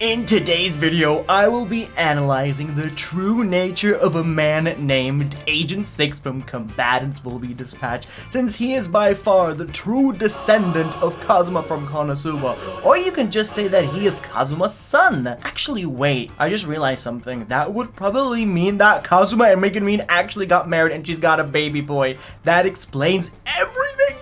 In today's video, I will be analyzing the true nature of a man named Agent 6 from Combatants Will Be Dispatched, since he is by far the true descendant of Kazuma from Konosuba, or you can just say that he is Kazuma's son. Actually, wait, I just realized something. That would probably mean that Kazuma and Megumin actually got married and she's got a baby boy. That explains everything,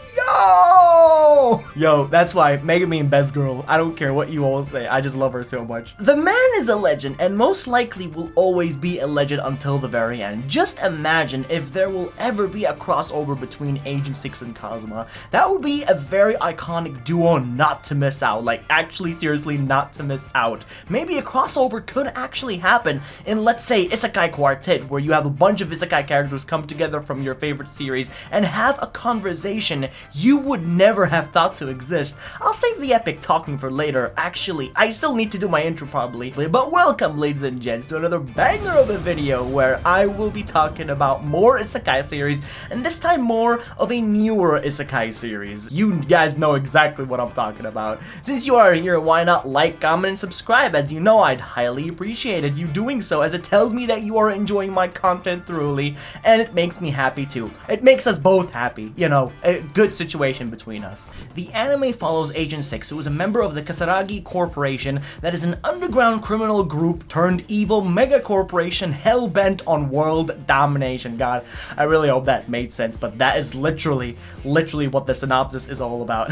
Yo, that's why Megumin best girl. I don't care what you all say, I just love her so much. The man is a legend and most likely will always be a legend until the very end. Just imagine if there will ever be a crossover between Agent 6 and Kazuma. That would be a very iconic duo not to miss out, like actually seriously not to miss out. Maybe a crossover could actually happen in, let's say, Isekai Quartet, where you have a bunch of Isekai characters come together from your favorite series and have a conversation you would never have thought to exist. I'll save the epic talking for later. Actually, I still need to do my intro probably, but welcome ladies and gents to another banger of a video where I will be talking about more Isekai series, and this time more of a newer Isekai series. You guys know exactly what I'm talking about. Since you are here, why not like, comment, and subscribe? As you know, I'd highly appreciate you doing so, as it tells me that you are enjoying my content thoroughly, and it makes me happy too. It makes us both happy, you know, a good situation between us. The anime follows Agent 6, who is a member of the Kasaragi Corporation that is an underground criminal group turned evil mega corporation hell-bent on world domination. God, I really hope that made sense, but that is literally what the synopsis is all about.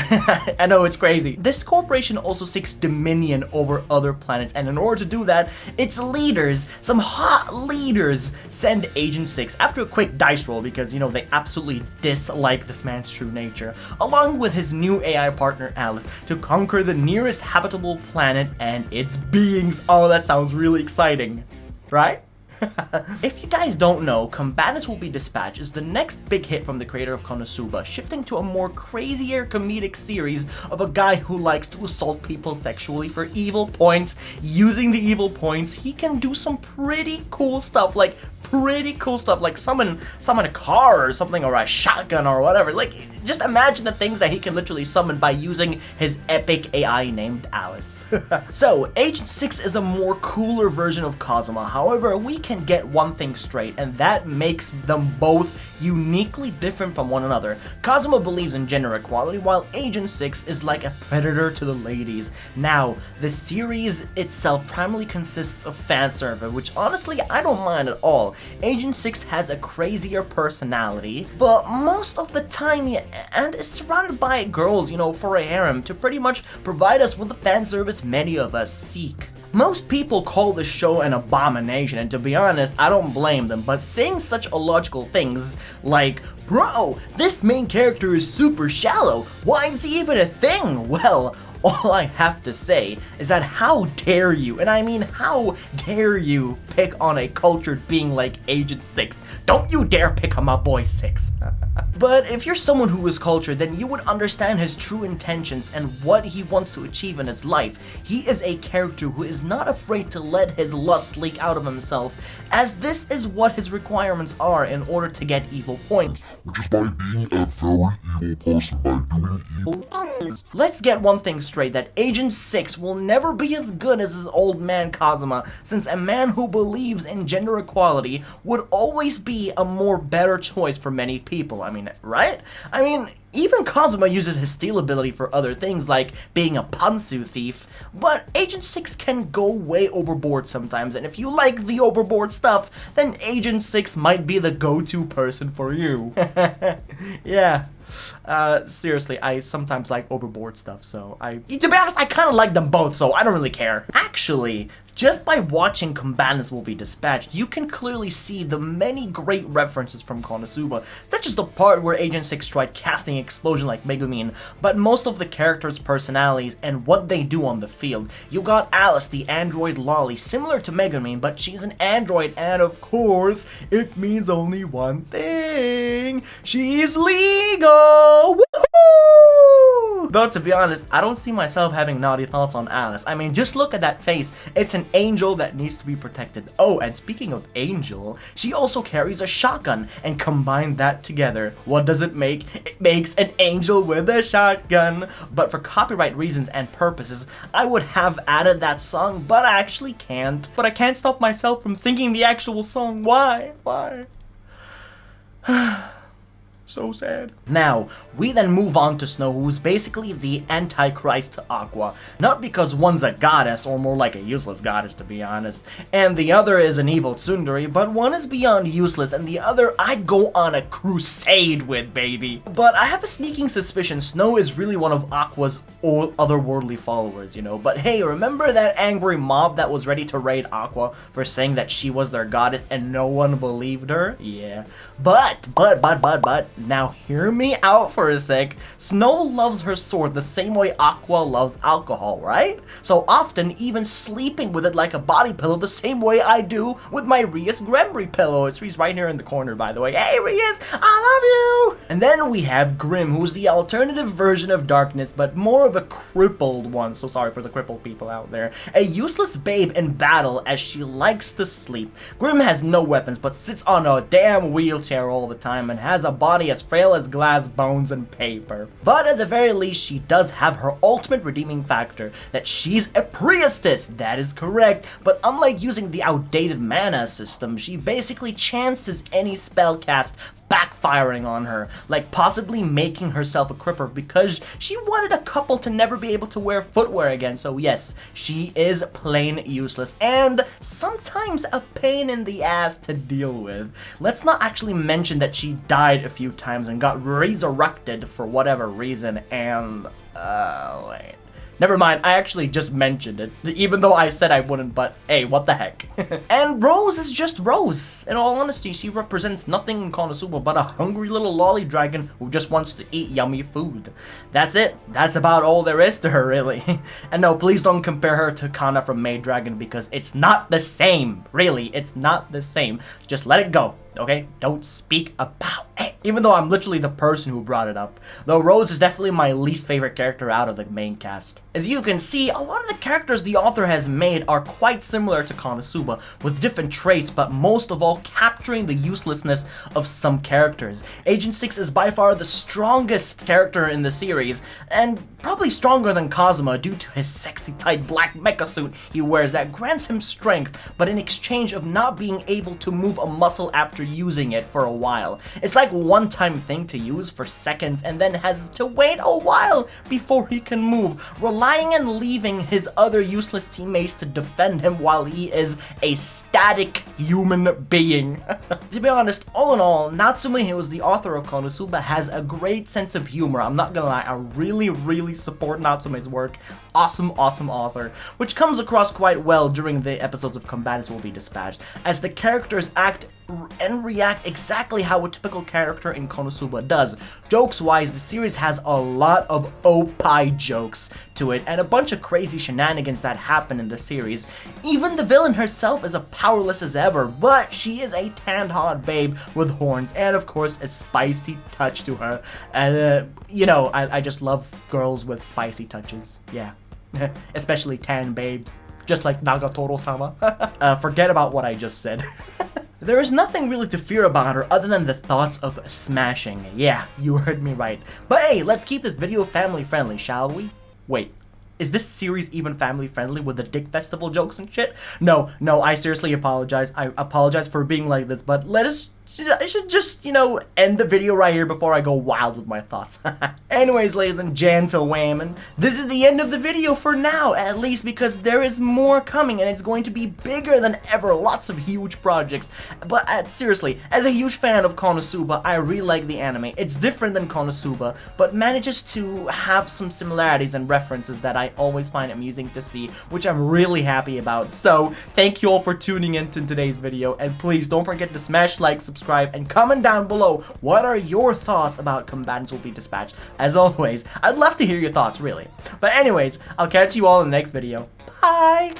I know, it's crazy. This corporation also seeks dominion over other planets, and in order to do that, its leaders, some hot leaders, send Agent 6 after a quick dice roll because, you know, they absolutely dislike this man's true nature, along with his new AI partner Alice, to conquer the nearest habitable planet and its beings. Oh, that sounds really exciting, right? If you guys don't know, Combatants Will Be Dispatched is the next big hit from the creator of Konosuba, shifting to a more crazier comedic series of a guy who likes to assault people sexually for evil points. Using the evil points, he can do some pretty cool stuff, like summon a car or something, or a shotgun or whatever. Like, just imagine the things that he can literally summon by using his epic AI named Alice. So, Agent 6 is a more cooler version of Kazuma. However, we can get one thing straight, and that makes them both uniquely different from one another. Kazuma believes in gender equality, while Agent 6 is like a predator to the ladies. Now, the series itself primarily consists of fan service, which honestly I don't mind at all. Agent 6 has a crazier personality, but most of the time, and is surrounded by girls, you know, for a harem to pretty much provide us with the fan service many of us seek. Most people call this show an abomination, and to be honest, I don't blame them, but saying such illogical things like, "Bro, this main character is super shallow, why is he even a thing?" Well, all I have to say is that how dare you, and I mean how dare you, pick on a cultured being like Agent 6. Don't you dare pick on my boy 6. But if you're someone who is cultured, then you would understand his true intentions and what he wants to achieve in his life. He is a character who is not afraid to let his lust leak out of himself, as this is what his requirements are in order to get evil points. Which is by being a very evil person, by doing evil things. Let's get one thing straight, that Agent 6 will never be as good as his old man Kazuma, since a man who believes in gender equality would always be a more better choice for many people. I mean, right? I mean, even Kazuma uses his steal ability for other things, like being a pantsu thief, but Agent 6 can go way overboard sometimes, and if you like the overboard stuff, then Agent 6 might be the go-to person for you. Yeah. Seriously, I sometimes like overboard stuff, so to be honest, I kind of like them both, so I don't really care. Actually, just by watching Combatants Will Be Dispatched, you can clearly see the many great references from Konosuba, such as the part where Agent 6 tried casting explosion like Megumin, but most of the characters' personalities and what they do on the field. You got Alice, the android lolly, similar to Megumin, but she's an android, and of course, it means only one thing: she's legal! Woohoo! Though to be honest, I don't see myself having naughty thoughts on Alice. I mean, just look at that face. It's an angel that needs to be protected. Oh, and speaking of angel, she also carries a shotgun, and combine that together, what does it make? It makes an angel with a shotgun. But for copyright reasons and purposes, I would have added that song, but I actually can't. But I can't stop myself from singing the actual song. Why? Why? So sad. Now, we then move on to Snow, who's basically the Antichrist to Aqua. Not because one's a goddess, or more like a useless goddess to be honest, and the other is an evil tsundere, but one is beyond useless, and the other I'd go on a crusade with, baby. But I have a sneaking suspicion Snow is really one of Aqua's otherworldly followers, you know. But hey, remember that angry mob that was ready to raid Aqua for saying that she was their goddess and no one believed her? Yeah. But, now hear me out for a sec. Snow loves her sword the same way Aqua loves alcohol, right? So often even sleeping with it like a body pillow the same way I do with my Rias Gremry pillow. He's right here in the corner, by the way. Hey Rias, I love you! And then we have Grim, who's the alternative version of Darkness, but more of a crippled one. So sorry for the crippled people out there. A useless babe in battle as she likes to sleep. Grim has no weapons but sits on a damn wheelchair all the time and has a body as frail as glass, bones, and paper. But at the very least, she does have her ultimate redeeming factor, that she's a priestess. That is correct, but unlike using the outdated mana system, she basically chances any spell cast backfiring on her, like possibly making herself a cripper because she wanted a couple to never be able to wear footwear again. So yes, she is plain useless and sometimes a pain in the ass to deal with. Let's not actually mention that she died a few times and got resurrected for whatever reason, and wait. Never mind, I actually just mentioned it, even though I said I wouldn't, but hey, what the heck. And Rose is just Rose. In all honesty, she represents nothing in Konosuba but a hungry little lolly dragon who just wants to eat yummy food. That's it. That's about all there is to her, really. And no, please don't compare her to Kana from Maid Dragon because it's not the same. Really, it's not the same. Just let it go. Okay, don't speak about it. Even though I'm literally the person who brought it up. Though Rose is definitely my least favorite character out of the main cast. As you can see, a lot of the characters the author has made are quite similar to Konosuba, with different traits, but most of all capturing the uselessness of some characters. Agent 6 is by far the strongest character in the series, and probably stronger than Kazuma due to his sexy tight black mecha suit he wears that grants him strength, but in exchange of not being able to move a muscle after using it for a while. It's like one-time thing to use for seconds and then has to wait a while before he can move, relying on leaving his other useless teammates to defend him while he is a static human being. To be honest, all in all, Natsume, who is the author of Konosuba, has a great sense of humor. I'm not gonna lie, I really support Natsume's work. Awesome author, which comes across quite well during the episodes of Combatants Will Be Dispatched, as the characters act and react exactly how a typical character in Konosuba does. Jokes-wise, the series has a lot of OP jokes to it, and a bunch of crazy shenanigans that happen in the series. Even the villain herself is as powerless as ever, but she is a tanned hot babe with horns, and of course a spicy touch to her. You know, I just love girls with spicy touches, yeah. Especially tan babes, just like Nagatoro-sama. Forget about what I just said. There is nothing really to fear about her other than the thoughts of smashing. Yeah, you heard me right. But hey, let's keep this video family friendly, shall we? Wait, is this series even family friendly with the Dick Festival jokes and shit? No, I seriously apologize. I apologize for being like this, but I should just, you know, end the video right here before I go wild with my thoughts. Anyways, ladies and gentlemen, this is the end of the video for now, at least because there is more coming and it's going to be bigger than ever, lots of huge projects. But seriously, as a huge fan of Konosuba, I really like the anime. It's different than Konosuba, but manages to have some similarities and references that I always find amusing to see, which I'm really happy about. So, thank you all for tuning in to today's video, and please don't forget to smash like, subscribe, and comment down below what are your thoughts about Combatants Will Be Dispatched. As always, I'd love to hear your thoughts, really. But anyways, I'll catch you all in the next video. Bye!